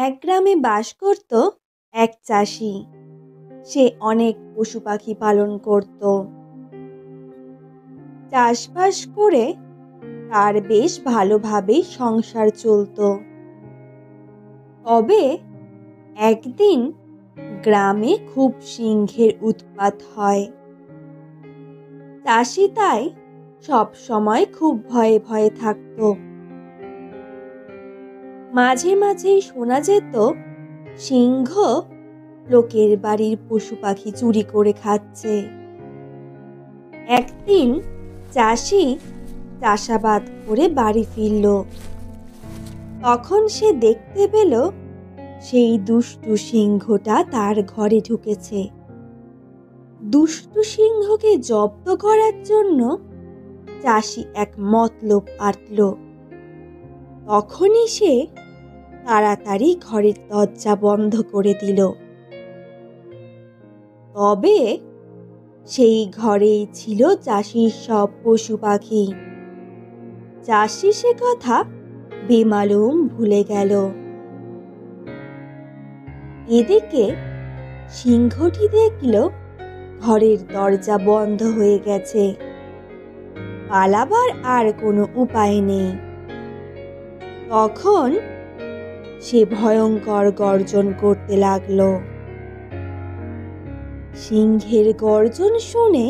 এক গ্রামে বাস করত এক চাষি। সে অনেক পশু পাখি পালন করত। চাষবাস করে তার বেশ ভালোভাবেই সংসার চলত। তবে একদিন গ্রামে খুব সিংহের উৎপাত হয়। চাষি তাই সব সময় খুব ভয়ে ভয়ে থাকত। মাঝে মাঝেই শোনা যেত সিংহ লোকের বাড়ির পশু পাখি চুরি করে খাচ্ছে। একদিন চাষি চাষাবাদ করে বাড়ি ফিরল। তখন সে দেখতে পেল সেই দুষ্টু সিংহটা তার ঘরে ঢুকেছে। দুষ্টু সিংহকে জব্দ করার জন্য চাষি এক মতলব আঁটল। তখনই সে তাড়াতাড়ি ঘরের দরজা বন্ধ করে দিল। তবে সেই ঘরেই ছিল চাষির সব পশু পাখি। চাষি সে কথা বেমালুম ভুলে গেল। এদিকে সিংহটি দেখল ঘরের দরজা বন্ধ হয়ে গেছে। পালাবার আর কোনো উপায় নেই। তখন সে ভয়ঙ্কর গর্জন করতে লাগলো। সিংহের গর্জন শুনে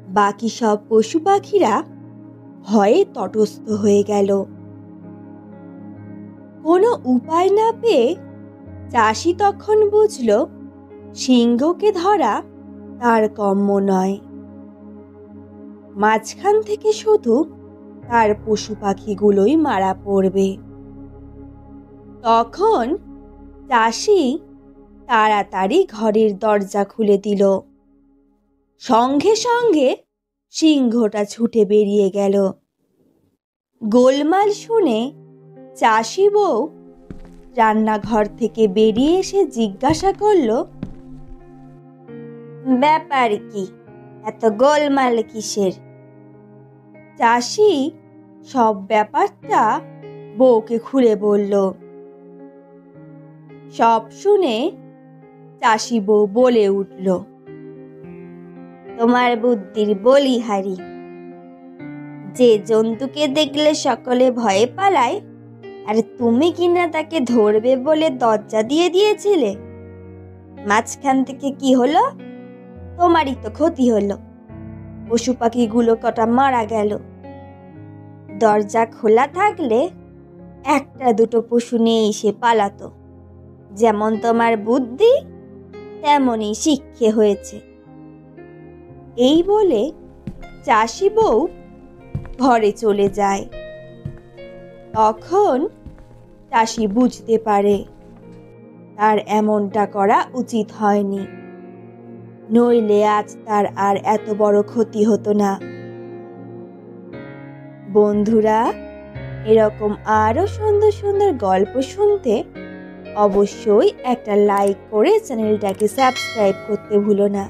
বাকি সব পশু পাখিরা ভয়ে তটস্থ হয়ে গেল। কোনো উপায় না পেয়ে চাষি তখন বুঝল সিংহকে ধরা তার কম্য নয়। মাঝখান থেকে শুধু তার পশু পাখিগুলোই মারা পড়বে। তখন চাষি তাড়াতাড়ি ঘরের দরজা খুলে দিল। সঙ্গে সঙ্গে সিংহটা ছুটে বেরিয়ে গেল। গোলমাল শুনে চাষি বউ রান্নাঘর থেকে বেরিয়ে এসে জিজ্ঞাসা করল, ব্যাপার কি? এত গোলমাল কিসের? চাষি সব ব্যাপারটা বউকে খুলে বলল। সব শুনে চাষি বউ বলে উঠল, তোমার বুদ্ধির বলিহারি। যে জন্তুকে দেখলে সকলে ভয়ে পালায়, আর তুমি কিনা তাকে ধরবে বলে দরজা দিয়ে দিয়েছিলে। মাঝখান থেকে কি হলো? তোমারই তো ক্ষতি হলো। পশু পাখিগুলো কটা মারা গেল। দরজা খোলা থাকলে একটা দুটো পশু নিয়ে এসে পালাতো। যেমন তোমার বুদ্ধি তেমনই শিক্ষে হয়েছে। এই বলে চাষি বউ ঘরে চলে যায়। তখন চাষি বুঝতে পারে তার এমনটা করা উচিত হয়নি, নইলে আজ তার আর এত বড় ক্ষতি হতো না। বন্ধুরা, এরকম আরো সুন্দর সুন্দর গল্প শুনতে অবশ্যই একটা লাইক করে চ্যানেলটাকে সাবস্ক্রাইব করতে ভুলো না।